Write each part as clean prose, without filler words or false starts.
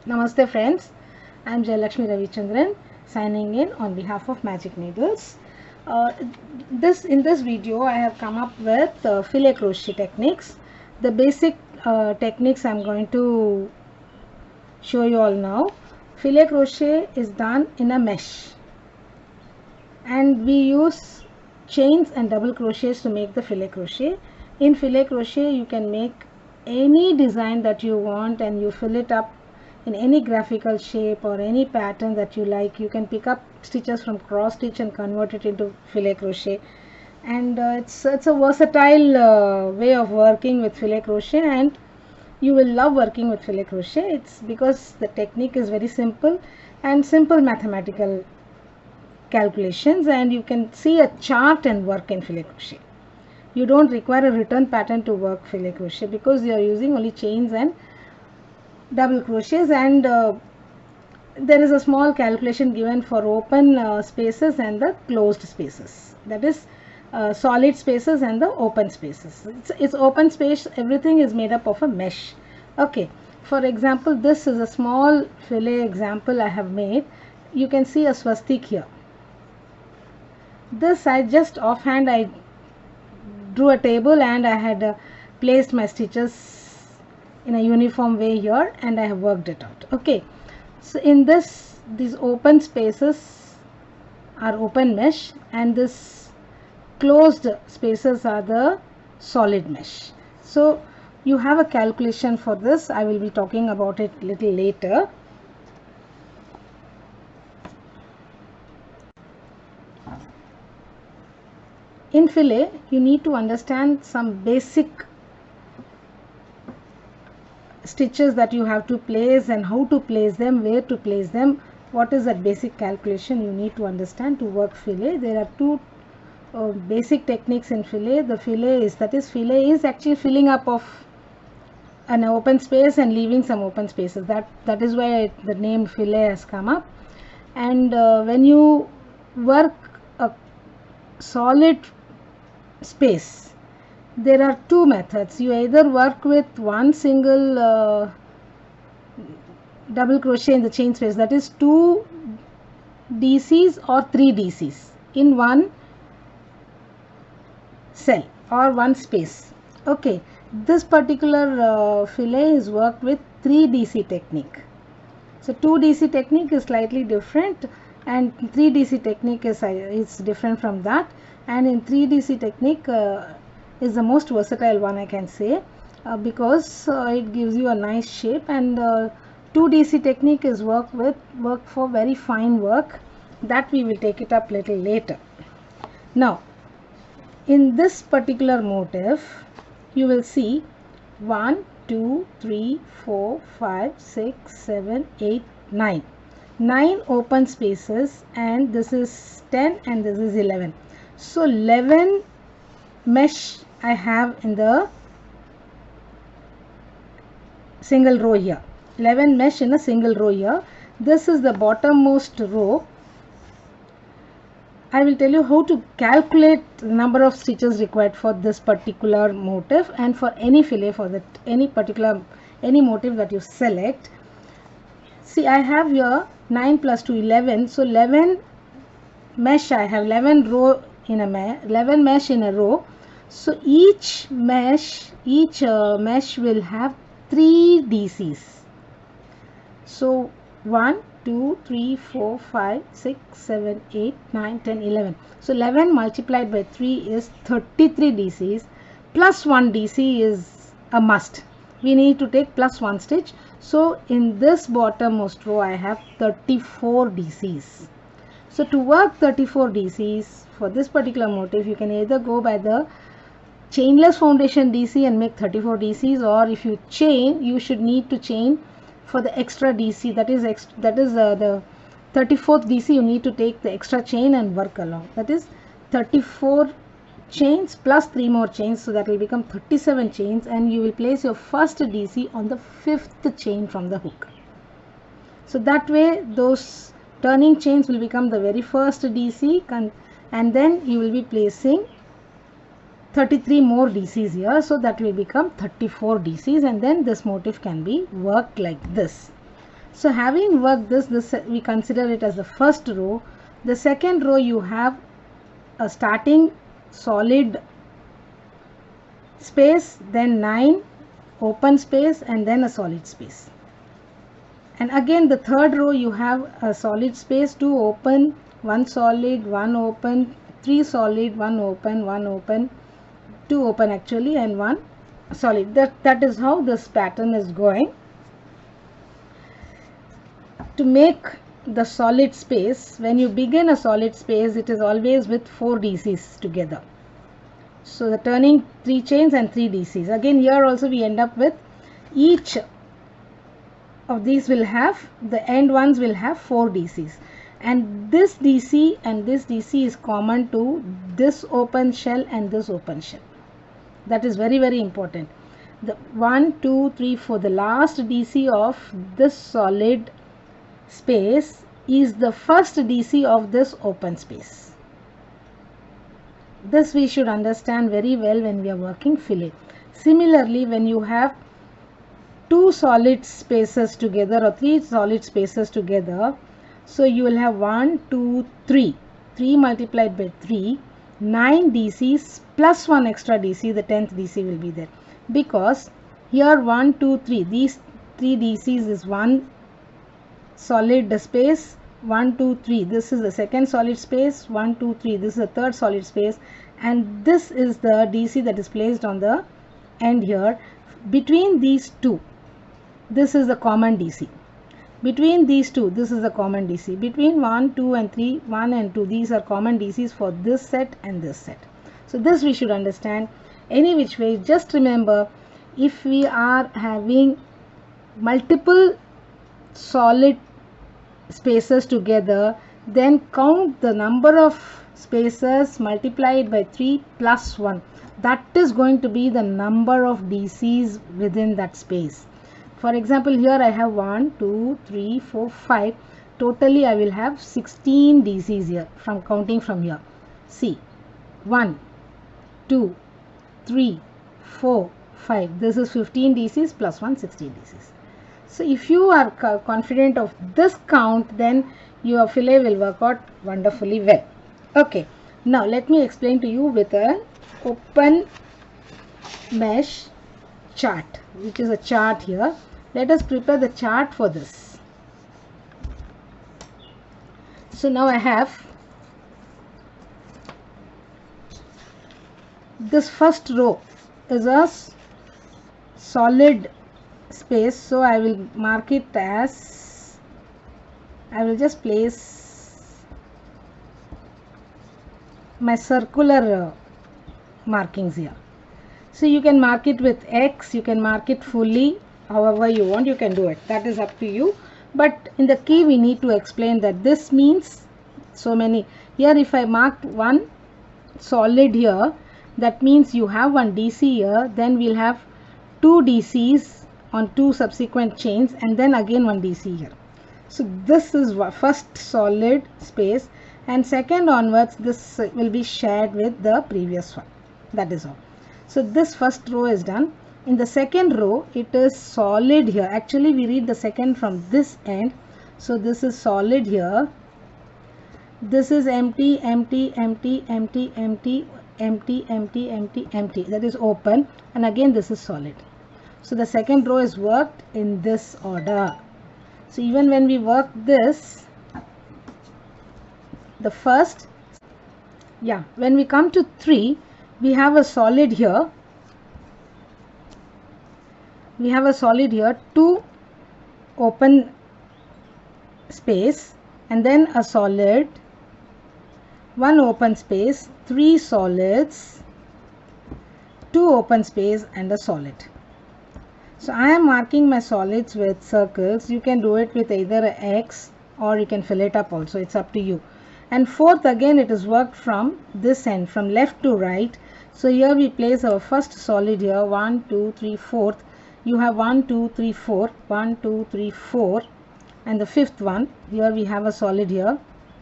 Namaste friends, I am Jayalakshmi Ravichandran signing in on behalf of Magic Needles. In this video I have come up with filet crochet techniques. The basic techniques I am going to show you all now. Filet crochet is done in a mesh and we use chains and double crochets to make the filet crochet. In filet crochet you can make any design that you want and you fill it up in any graphical shape or any pattern that you like. You can pick up stitches from cross stitch and convert it into filet crochet, and it's a versatile way of working with filet crochet, and you will love working with filet crochet. It's because the technique is very simple and simple mathematical calculations, and you can see a chart and work in filet crochet. You don't require a written pattern to work filet crochet because you are using only chains and double crochets, and there is a small calculation given for open spaces and the closed spaces, that is solid spaces and the open spaces. It's open space, everything is made up of a mesh. Okay, for example, this is a small filet example I have made. You can see a swastik here. This I just offhand I drew a table and I had placed my stitches in a uniform way here and I have worked it out. Okay, so in these open spaces are open mesh and this closed spaces are the solid mesh. So you have a calculation for this. I will be talking about it little later. In filet you need to understand some basic stitches that you have to place and how to place them, where to place them, what is that basic calculation you need to understand to work filet. There are two basic techniques in filet. The filet is actually filling up of an open space and leaving some open spaces. That is why the name filet has come up. And when you work a solid space, there are two methods. You either work with one single double crochet in the chain space, that is 2 DCs or 3 DCs in one cell or one space. Okay, this particular filet is worked with 3 DC technique. So 2 DC technique is slightly different and 3 DC technique is different from that, and in 3 DC technique is the most versatile one, I can say, because it gives you a nice shape, and 2 DC technique is work for very fine work that we will take it up little later. Now in this particular motif you will see 1 2 3 4 5 6 7 8 9 open spaces, and this is 10 and this is 11. So 11 mesh I have in the single row here. 11 mesh in a single row here. This is the bottommost row. I will tell you how to calculate the number of stitches required for this particular motif and for any filet, for that any motif that you select. See, I have here 9 plus 2 11. So 11 mesh, I have 11 row in a 11 mesh in a row. So each mesh will have 3 DCs. So 1 2 3 4 5 6 7 8 9 10 11. So 11 multiplied by 3 is 33 DCs, plus 1 DC is a must. We need to take plus 1 stitch. So in this bottommost row I have 34 DCs. So to work 34 DCs for this particular motif, you can either go by the chainless foundation DC and make 34 DCs, or if you chain, you should need to chain for the extra DC, that is the 34th DC. You need to take the extra chain and work along, that is 34 chains plus 3 more chains, so that will become 37 chains, and you will place your first DC on the 5th chain from the hook. So that way those turning chains will become the very first DC, and then you will be placing 33 more DCs here, so that will become 34 DCs, and then this motif can be worked like this. So having worked this we consider it as the first row. The second row you have a starting solid space, then 9 open space, and then a solid space. And again the third row you have a solid space, 2 open, 1 solid, 1 open, 3 solid, 1 open, 1 open, 2 open actually, and 1 solid. That is how this pattern is going. To make the solid space, when you begin a solid space, it is always with 4 DCs together. So the turning 3 chains and 3 DCs. Again here also we end up with each of these will have, the end ones will have 4 DCs, and this DC and this DC is common to this open shell and this open shell. That is very, very important. The 1, 2, 3, 4, the last DC of this solid space is the first DC of this open space. This we should understand very well when we are working fillet. Similarly, when you have 2 solid spaces together or 3 solid spaces together, so you will have 1, 2, 3. 3 multiplied by 3, 9 DCs plus 1 extra DC, the 10th DC will be there. Because here 1, 2, 3, these 3 DCs is 1 solid space, 1, 2, 3, this is the second solid space, 1, 2, 3, this is the third solid space, and this is the DC that is placed on the end here. Between these two, this is the common DC. Between these two, this is the common DC. Between 1, 2 and 3, 1 and 2, these are common DCs for this set and this set. So this we should understand. Any which way, just remember, if we are having multiple solid spaces together, then count the number of spaces multiplied by 3 plus 1. That is going to be the number of DCs within that space. For example, here I have 1, 2, 3, 4, 5. Totally I will have 16 DCs here from counting from here. See, 1, 2, 3, 4, 5. This is 15 DCs plus 1, 16 DCs. So if you are confident of this count, then your fillet will work out wonderfully well. Okay, now let me explain to you with an open mesh chart, which is a chart here. Let us prepare the chart for this. So now I have this first row is a solid space, so I will mark it as, I will just place my circular markings here. So you can mark it with X, you can mark it fully, however you want, you can do it. That is up to you. But in the key we need to explain that this means so many. Here if I marked one solid here, that means you have one DC here, then we'll have 2 DCs on 2 subsequent chains, and then again one DC here. So this is first solid space, and second onwards this will be shared with the previous one. That is all. So this first row is done. In the second row it is solid here. Actually we read the second from this end. So this is solid here. This is empty, empty, empty, empty, empty, empty, empty, empty, empty. That is open, and again this is solid. So the second row is worked in this order. So even when we work this, the first, when we come to 3, we have a solid here. We have a solid here, 2 open space, and then a solid, 1 open space, 3 solids, 2 open space, and a solid. So I am marking my solids with circles. You can do it with either a X or you can fill it up also. It's up to you. And fourth, again it is worked from this end, from left to right. So here we place our first solid here, 1, 2, 3, 4th. You have 1, 2, 3, 4, 1, 2, 3, 4, and the fifth one, here we have a solid here.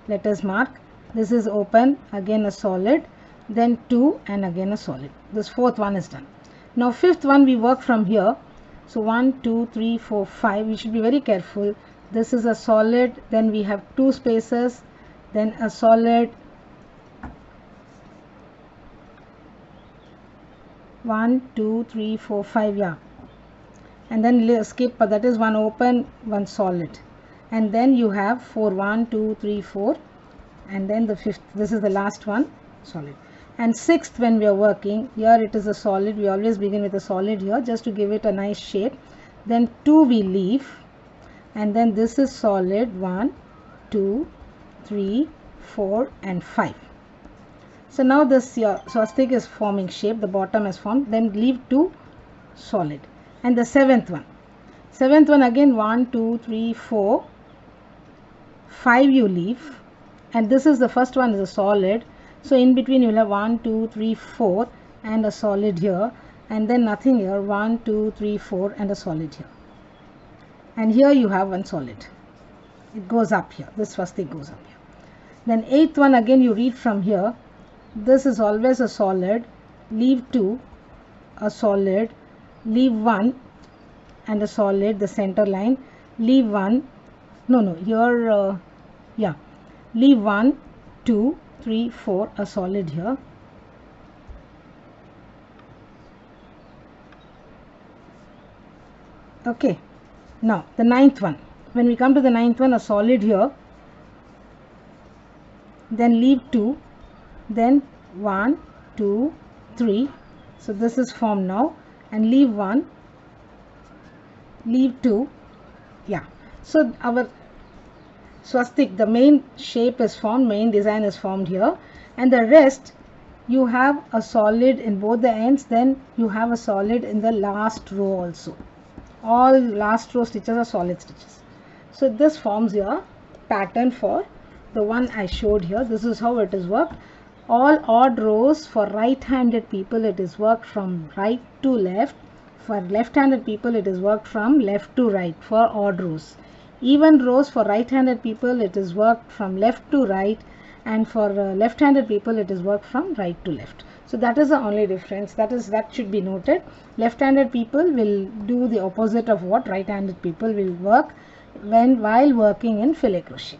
Let us mark. This is open, again a solid, then 2 and again a solid. This fourth one is done. Now fifth one we work from here. So 1, 2, 3, 4, 5. We should be very careful. this is a solid, then we have two spaces, then a solid, 1 2 3 4 5, yeah, and then skip, that is one open, one solid, and then you have 4 1 2 3 4, and then the fifth, this is the last one, solid. And sixth, when we are working here, it is a solid. We always begin with a solid here just to give it a nice shape. Then 2 we leave, and then this is solid, 1 2 3 4 and 5. So now this swastika is forming shape, the bottom is formed, then leave 2 solid. And the seventh one again, 1 2 3 4 5 you leave, and this is the first one is a solid. So in between you will have 1 2 3 4 and a solid here, and then nothing here, 1 2 3 4 and a solid here, and here you have one solid. It goes up here, this first thing goes up here. Then eighth one again you read from here, this is always a solid, leave 2, a solid, leave 1 and a solid, the center line, leave 1, leave 1 2 3 4, a solid here, okay. Now the ninth one, when we come to the ninth one, a solid here, then leave 2, then 1 2 3, so this is formed now, and leave 1, leave 2, yeah. So our swastika, the main shape is formed, main design is formed here, and the rest you have a solid in both the ends, then you have a solid in the last row also. All last row stitches are solid stitches. So this forms your pattern for the one I showed here. This is how it is worked. All odd rows for right-handed people, it is worked from right to left. For left-handed people, it is worked from left to right for odd rows. Even rows for right-handed people, it is worked from left to right, and for left-handed people, it is worked from right to left. So that is the only difference. That should be noted. Left-handed people will do the opposite of what right-handed people will work while working in filet crochet.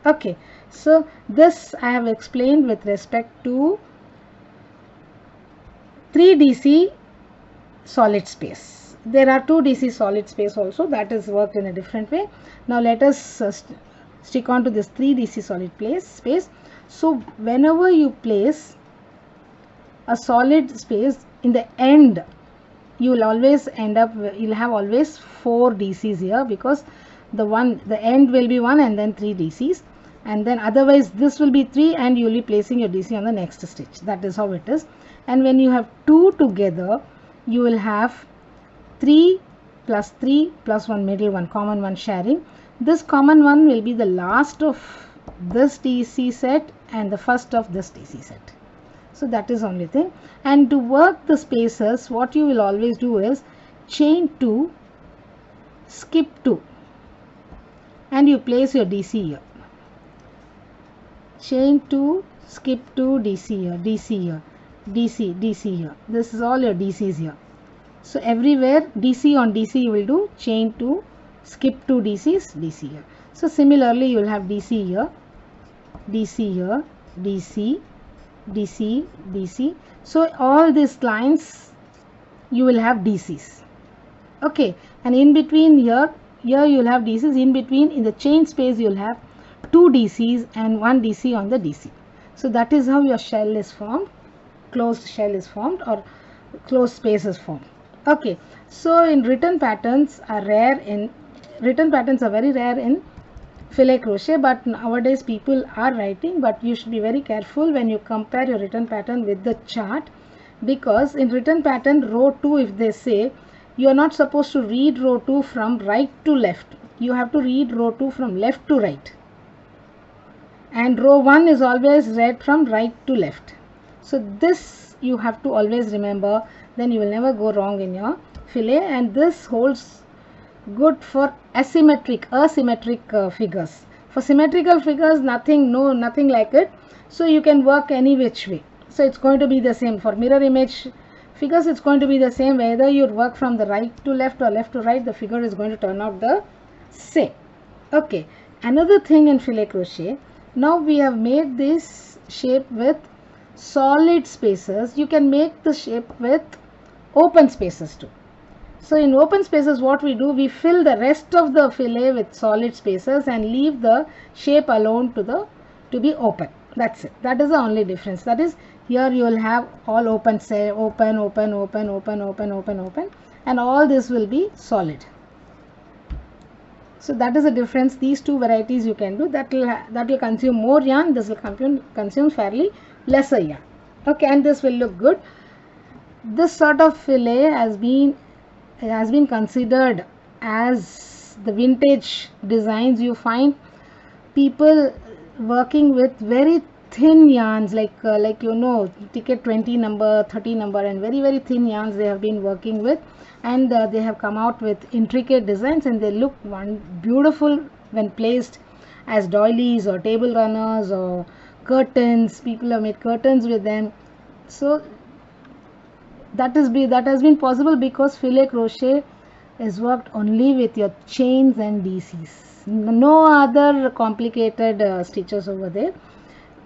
Okay, so this I have explained with respect to 3DC solid space. There are 2DC solid space also, that is worked in a different way. Now let us stick on to this 3DC solid space. So whenever you place a solid space in the end, you will always end up, you'll have always 4 DCs here, because the end will be 1 and then 3 DCs, and then otherwise this will be 3 and you will be placing your DC on the next stitch. That is how it is. And when you have 2 together, you will have 3 plus 1 middle one, common one sharing. This common one will be the last of this DC set and the first of this DC set. So that is only thing. And to work the spaces, what you will always do is chain 2, skip 2, and you place your DC here. Chain 2, skip 2, DC here, DC here, DC, DC here. This is all your DCs here. So everywhere DC on DC you will do chain 2, skip 2 DCs, DC here. So similarly you will have DC here, DC here, DC, DC, DC. So all these lines you will have DCs. Okay, and in between here you will have DCs. In between, in the chain space, you will have 2 DCs and 1 DC on the DC. So that is how your shell is formed, closed shell is formed, or closed space is formed. Okay, so in written patterns are very rare in filet crochet, but nowadays people are writing, but you should be very careful when you compare your written pattern with the chart, because in written pattern row 2, if they say, you are not supposed to read row 2 from right to left, you have to read row 2 from left to right, and row 1 is always read from right to left. So this you have to always remember, then you will never go wrong in your filet. And this holds good for asymmetric figures. For symmetrical figures, nothing like it, so you can work any which way. So it's going to be the same. For mirror image figures, it's going to be the same, whether you work from the right to left or left to right, the figure is going to turn out the same. Okay, another thing in filet crochet, now we have made this shape with solid spaces. You can make the shape with open spaces too. So in open spaces, what we do, we fill the rest of the fillet with solid spaces and leave the shape alone to be open. That's it. That is the only difference. That is, here you will have all open, say open, open, open, open, open, open, open, and all this will be solid. So that is the difference. These two varieties you can do. That will consume more yarn. This will consume fairly lesser yarn. Okay, and this will look good. This sort of fillet has been considered as the vintage designs. You find people working with very thin yarns, like ticket 20 number, 30 number, and very, very thin yarns they have been working with, and they have come out with intricate designs, and they look beautiful when placed as doilies or table runners or curtains. People have made curtains with them. So that has been possible because filet crochet is worked only with your chains and DCs. No other complicated stitches over there.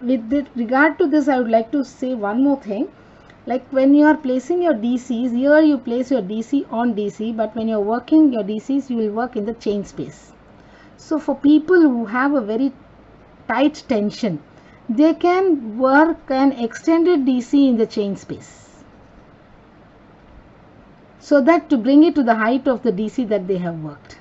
With regard to this, I would like to say one more thing. Like when you are placing your DCs, here you place your DC on DC, but when you are working your DCs, you will work in the chain space. So for people who have a very tight tension, they can work an extended DC in the chain space, so that to bring it to the height of the DC that they have worked.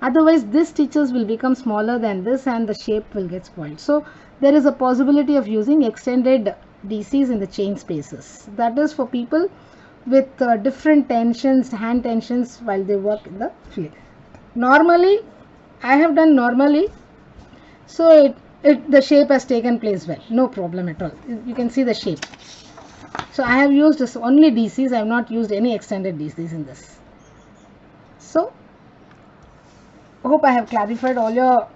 Otherwise, these stitches will become smaller than this and the shape will get spoiled. So there is a possibility of using extended DCs in the chain spaces. That is for people with different tensions, hand tensions, while they work in the field. Normally, I have done normally, so the shape has taken place well, no problem at all. You can see the shape. So I have used this only DCs. I have not used any extended DCs in this. So hope I have clarified all your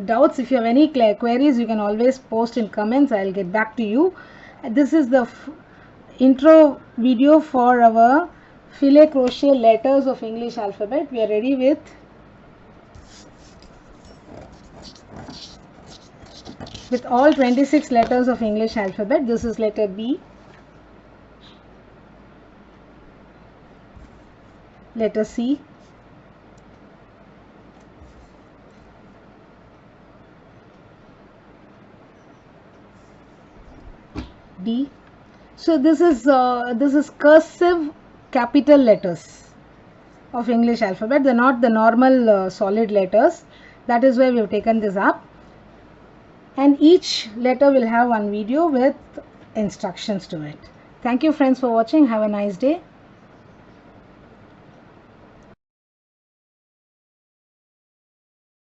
doubts. If you have any queries, you can always post in comments. I will get back to you. This is the intro video for our filet crochet letters of English alphabet. We are ready with all 26 letters of English alphabet. This is letter B, letter C, D. So this is cursive capital letters of English alphabet. They are not the normal solid letters. That is why we have taken this up. And each letter will have one video with instructions to it. Thank you friends for watching. Have a nice day.